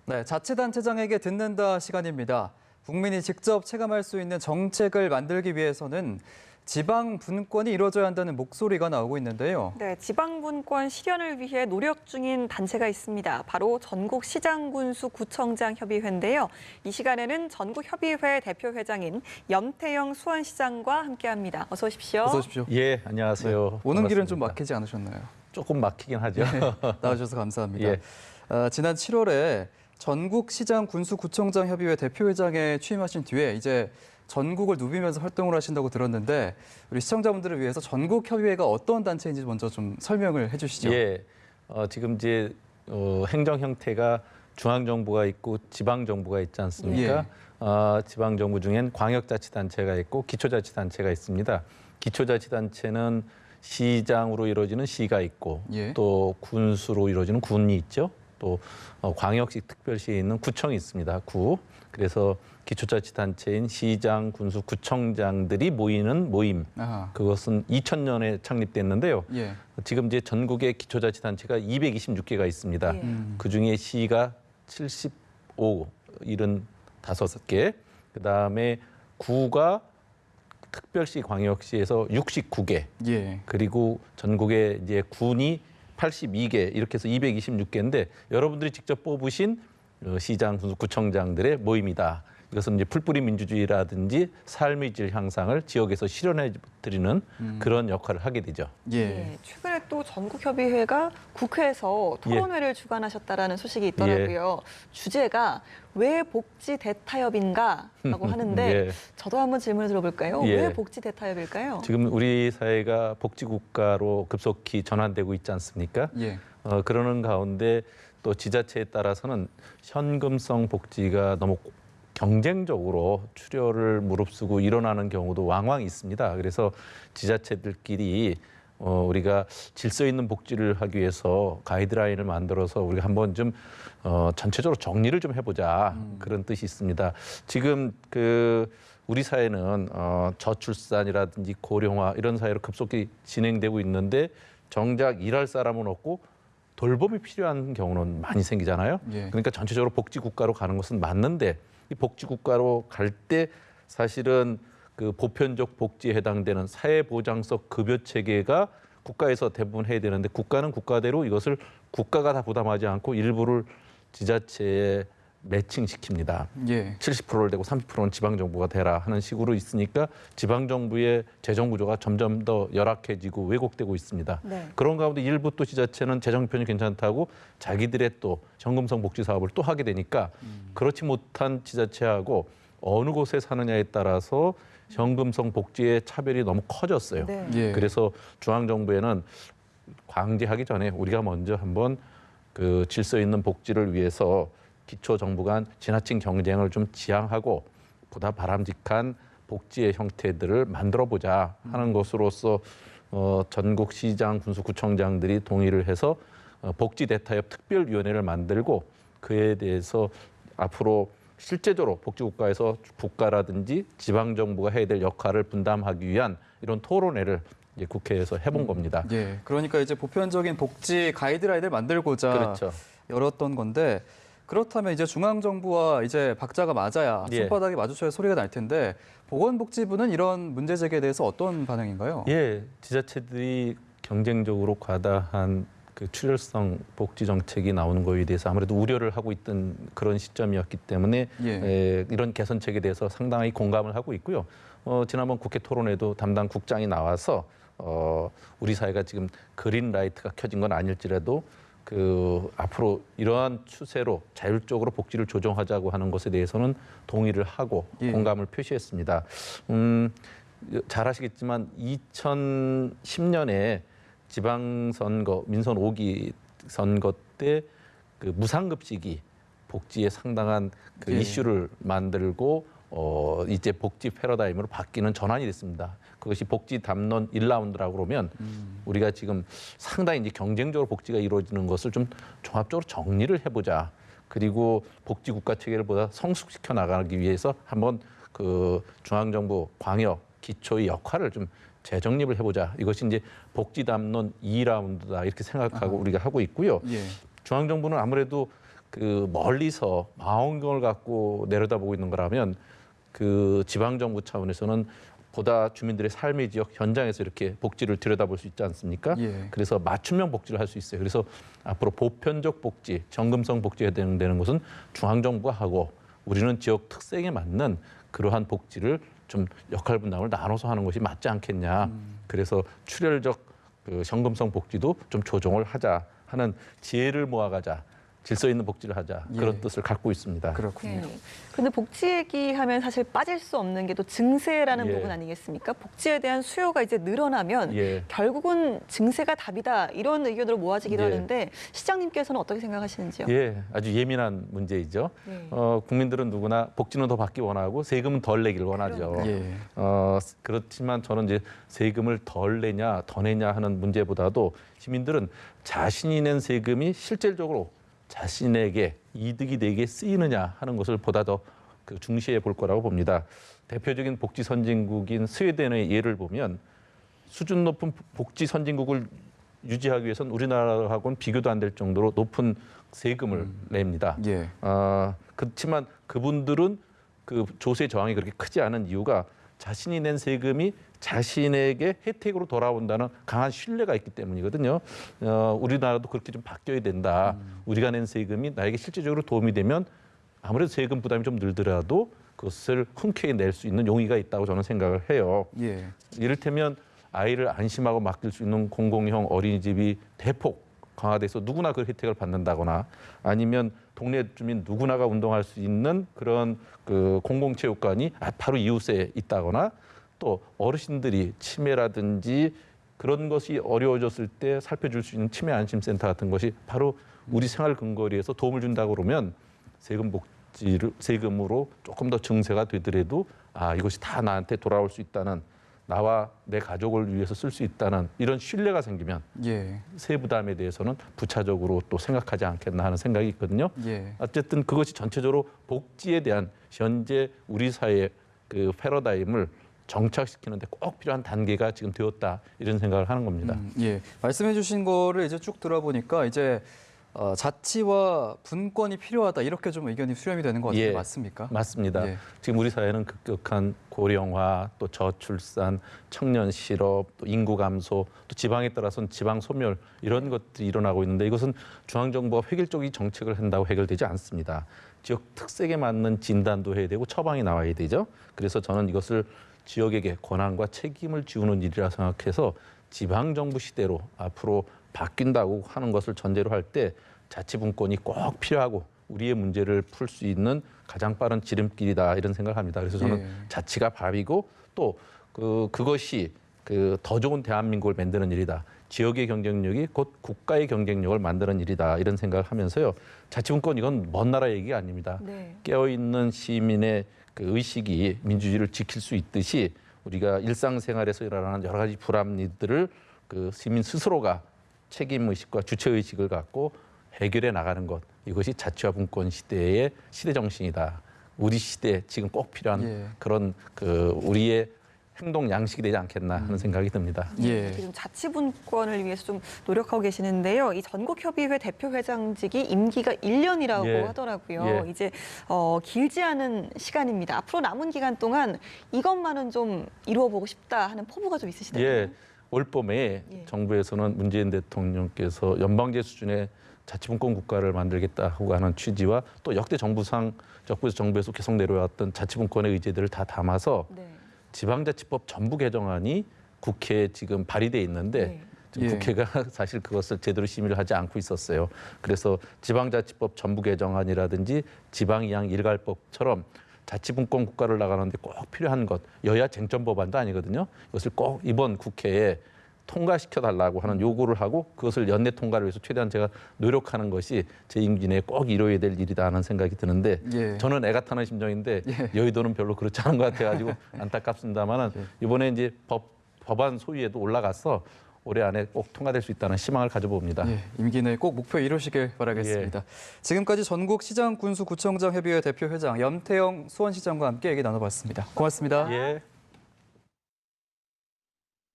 네, 자치단체장에게 듣는다 시간입니다. 국민이 직접 체감할 수 있는 정책을 만들기 위해서는 지방 분권이 이루어져야 한다는 목소리가 나오고 있는데요. 네, 지방분권 실현을 위해 노력 중인 단체가 있습니다. 바로 전국시장군수구청장 협의회인데요. 이 시간에는 전국협의회 대표회장인 염태영 수원시장과 함께합니다. 어서 오십시오. 어서 오십시오. 예, 안녕하세요. 네, 오는 길은 좀 반갑습니다. 막히지 않으셨나요? 조금 막히긴 하죠. 나와주셔서 감사합니다. 예. 지난 7월에 전국시장군수구청장 협의회 대표회장에 취임하신 뒤에 이제 전국을 누비면서 활동을 하신다고 들었는데 우리 시청자분들을 위해서 전국협의회가 어떤 단체인지 먼저 좀 설명을 해주시죠. 예, 지금 이제 행정 형태가 중앙정부가 있고 지방정부가 있지 않습니까? 지방정부 중엔 광역자치단체가 있고 기초자치단체가 있습니다. 기초자치단체는 시장으로 이루어지는 시가 있고 또 군수로 이루어지는 군이 있죠. 또 광역시 특별시에 있는 구청이 있습니다. 구. 그래서 기초자치단체인 시장, 군수, 구청장들이 모이는 모임. 그것은 2000년에 창립됐는데요. 지금 이제 전국에 기초자치단체가 226개가 있습니다. 그중에 시가 75, 75개. 그다음에 구가 특별시, 광역시에서 69개. 그리고 전국에 이제 군이 82개 이렇게 해서 226개인데 여러분들이 직접 뽑으신 시장, 군수, 구청장들의 모임이다. 이것은 이제 풀뿌리 민주주의라든지 삶의 질 향상을 지역에서 실현해 드리는 그런 역할을 하게 되죠. 최근에 또 전국협의회가 국회에서 토론회를 주관하셨다라는 소식이 있더라고요. 주제가 왜 복지 대타협인가라고 하는데 저도 한번 질문을 들어볼까요? 왜 복지 대타협일까요? 지금 우리 사회가 복지국가로 급속히 전환되고 있지 않습니까? 그러는 가운데 또 지자체에 따라서는 현금성 복지가 너무 경쟁적으로 출혈을 무릅쓰고 일어나는 경우도 왕왕 있습니다. 그래서 지자체들끼리 우리가 질서 있는 복지를 하기 위해서 가이드라인을 만들어서 우리가 한번 좀 전체적으로 정리를 좀 해보자 그런 뜻이 있습니다. 지금 우리 사회는 저출산이라든지 고령화 이런 사회로 급속히 진행되고 있는데 정작 일할 사람은 없고 돌봄이 필요한 경우는 많이 생기잖아요. 그러니까 전체적으로 복지국가로 가는 것은 맞는데 이 복지국가로 갈 때 사실은 그 보편적 복지에 해당되는 사회보장성 급여체계가 국가에서 대부분 해야 되는데 국가는 국가대로 이것을 국가가 다 부담하지 않고 일부를 지자체에 매칭시킵니다. 70%를 대고 30%는 지방정부가 되라 하는 식으로 있으니까 지방정부의 재정구조가 점점 더 열악해지고 왜곡되고 있습니다. 그런 가운데 일부 또 지자체는 재정 형편이 괜찮다고 자기들의 또 현금성 복지 사업을 또 하게 되니까 그렇지 못한 지자체하고 어느 곳에 사느냐에 따라서 현금성 복지의 차별이 너무 커졌어요. 그래서 중앙정부에는 광제하기 전에 우리가 먼저 한번 그 질서 있는 복지를 위해서 기초 정부 간 지나친 경쟁을 좀 지양하고 보다 바람직한 복지의 형태들을 만들어보자 하는 것으로서 전국 시장, 군수, 구청장들이 동의를 해서 복지 대타협 특별위원회를 만들고 그에 대해서 앞으로 실제적으로 복지국가에서 국가라든지 지방정부가 해야 될 역할을 분담하기 위한 이런 토론회를 이제 국회에서 해본 겁니다. 그러니까 이제 보편적인 복지 가이드라인을 만들고자 열었던 건데 그렇다면 이제 중앙정부와 이제 박자가 맞아야 손바닥이 마주쳐야 소리가 날 텐데 보건복지부는 이런 문제 제기에 대해서 어떤 반응인가요? 지자체들이 경쟁적으로 과다한 그 출혈성 복지 정책이 나오는 거에 대해서 아무래도 우려를 하고 있던 그런 시점이었기 때문에 이런 개선책에 대해서 상당히 공감을 하고 있고요. 지난번 국회 토론에도 담당 국장이 나와서 우리 사회가 지금 그린라이트가 켜진 건 아닐지라도 앞으로 이러한 추세로 자율적으로 복지를 조정하자고 하는 것에 대해서는 동의를 하고 공감을 표시했습니다. 잘 아시겠지만 2010년에 지방선거, 민선 5기 선거 때 그 무상급식이 복지에 상당한 그 이슈를 만들고 이제 복지 패러다임으로 바뀌는 전환이 됐습니다. 그것이 복지 담론 1라운드라고 그러면 우리가 지금 상당히 이제 경쟁적으로 복지가 이루어지는 것을 좀 종합적으로 정리를 해보자. 그리고 복지 국가 체계를 보다 성숙시켜 나가기 위해서 한번 그 중앙정부, 광역, 기초의 역할을 좀 재정립을 해보자. 이것이 이제 복지 담론 2라운드다 이렇게 생각하고 우리가 하고 있고요. 중앙정부는 아무래도 그 멀리서 망원경을 갖고 내려다보고 있는 거라면 그 지방정부 차원에서는 보다 주민들의 삶의 지역 현장에서 이렇게 복지를 들여다볼 수 있지 않습니까? 예. 그래서 맞춤형 복지를 할 수 있어요. 그래서 앞으로 보편적 복지, 정금성 복지가 되는 것은 중앙정부가 하고 우리는 지역 특색에 맞는 그러한 복지를 좀 역할 분담을 나눠서 하는 것이 맞지 않겠냐. 그래서 출혈적 그 정금성 복지도 좀 조정을 하자 하는 지혜를 모아가자. 질서 있는 복지를 하자 그런 뜻을 갖고 있습니다. 그렇군요. 그런데 복지 얘기하면 사실 빠질 수 없는 게 또 증세라는 예. 부분 아니겠습니까? 복지에 대한 수요가 이제 늘어나면 예. 결국은 증세가 답이다 이런 의견으로 모아지기도 예. 하는데 시장님께서는 어떻게 생각하시는지요? 예, 아주 예민한 문제이죠. 네. 국민들은 누구나 복지는 더 받기 원하고 세금은 덜 내길 원하죠. 예. 그렇지만 저는 이제 세금을 덜 내냐 더 내냐 하는 문제보다도 시민들은 자신이 낸 세금이 실질적으로 자신에게 이득이 되게 쓰이느냐 하는 것을 보다 더 중시해 볼 거라고 봅니다. 대표적인 복지 선진국인 스웨덴의 예를 보면 수준 높은 복지 선진국을 유지하기 위해서는 우리나라하고는 비교도 안 될 정도로 높은 세금을 냅니다. 예. 그렇지만 그분들은 그 조세 저항이 그렇게 크지 않은 이유가 자신이 낸 세금이 자신에게 혜택으로 돌아온다는 강한 신뢰가 있기 때문이거든요. 우리나라도 그렇게 좀 바뀌어야 된다. 우리가 낸 세금이 나에게 실질적으로 도움이 되면 아무래도 세금 부담이 좀 늘더라도 그것을 흔쾌히 낼 수 있는 용의가 있다고 저는 생각을 해요. 예. 이를테면 아이를 안심하고 맡길 수 있는 공공형 어린이집이 대폭 강화돼서 누구나 그 혜택을 받는다거나 아니면 동네 주민 누구나가 운동할 수 있는 그런 그 공공체육관이 바로 이웃에 있다거나 또 어르신들이 치매라든지 그런 것이 어려워졌을 때 살펴줄 수 있는 치매 안심센터 같은 것이 바로 우리 생활 근거리에서 도움을 준다고 그러면 세금으로 조금 더 증세가 되더라도 이것이 다 나한테 돌아올 수 있다는 나와 내 가족을 위해서 쓸 수 있다는 이런 신뢰가 생기면 예. 세부담에 대해서는 부차적으로 또 생각하지 않겠나 하는 생각이 있거든요. 예. 어쨌든 그것이 전체적으로 복지에 대한 현재 우리 사회의 그 패러다임을 정착시키는데 꼭 필요한 단계가 지금 되었다 이런 생각을 하는 겁니다. 예. 말씀해주신 거를 이제 쭉 들어보니까 이제 자치와 분권이 필요하다 이렇게 좀 의견이 수렴이 되는 것 같은데 예, 맞습니까? 맞습니다. 예. 지금 우리 사회는 급격한 고령화, 또 저출산, 청년 실업, 또 인구 감소, 또 지방에 따라서는 지방 소멸 이런 것들이 일어나고 있는데 이것은 중앙정부가 획일적인 정책을 한다고 해결되지 않습니다. 지역 특색에 맞는 진단도 해야 되고 처방이 나와야 되죠. 그래서 저는 이것을 지역에게 권한과 책임을 지우는 일이라 생각해서 지방정부 시대로 앞으로 바뀐다고 하는 것을 전제로 할 때 자치분권이 꼭 필요하고 우리의 문제를 풀 수 있는 가장 빠른 지름길이다 이런 생각을 합니다. 그래서 저는 예. 자치가 밥이고 또 그것이 더 좋은 대한민국을 만드는 일이다. 지역의 경쟁력이 곧 국가의 경쟁력을 만드는 일이다 이런 생각을 하면서요. 자치분권 이건 먼 나라 얘기가 아닙니다. 네. 깨어있는 시민의 그 의식이 민주주의를 지킬 수 있듯이 우리가 일상생활에서 일어나는 여러 가지 불합리들을 그 시민 스스로가 책임의식과 주체의식을 갖고 해결해 나가는 것. 이것이 자치와 분권 시대의 시대 정신이다. 우리 시대에 지금 꼭 필요한 예. 그런 우리의 행동 양식이 되지 않겠나 하는 생각이 듭니다. 예. 지금 자치분권을 위해서 좀 노력하고 계시는데요. 이 전국협의회 대표회장직이 임기가 1년이라고 예. 하더라고요. 예. 이제 길지 않은 시간입니다. 앞으로 남은 기간 동안 이것만은 좀 이루어보고 싶다 하는 포부가 좀 있으시다고요? 예. 올 봄에 예. 정부에서는 문재인 대통령께서 연방제 수준의 자치분권 국가를 만들겠다고 하는 취지와 또 역대 정부에서 계속 내려왔던 자치분권의 의제들을 다 담아서 네. 지방자치법 전부 개정안이 국회에 지금 발의돼 있는데 네. 지금 예. 국회가 사실 그것을 제대로 심의를 하지 않고 있었어요. 그래서 지방자치법 전부 개정안이라든지 지방이양 일괄법처럼 자치분권 국가를 나가는데 꼭 필요한 것, 여야 쟁점 법안도 아니거든요. 이것을 꼭 이번 국회에 통과시켜달라고 하는 요구를 하고 그것을 연내 통과를 위해서 최대한 제가 노력하는 것이 제 임기 내에 꼭 이루어야 될 일이다 하는 생각이 드는데 예. 저는 애가 타는 심정인데 예. 여의도는 별로 그렇지 않은 것 같아가지고 안타깝습니다만은 이번에 이제 법안 소위에도 올라가서 올해 안에 꼭 통과될 수 있다는 희망을 가져봅니다. 예, 임기 내에 꼭 목표 이루시길 바라겠습니다. 예. 지금까지 전국시장군수구청장 협의회 대표회장 염태영 수원시장과 함께 얘기 나눠봤습니다. 고맙습니다. 예.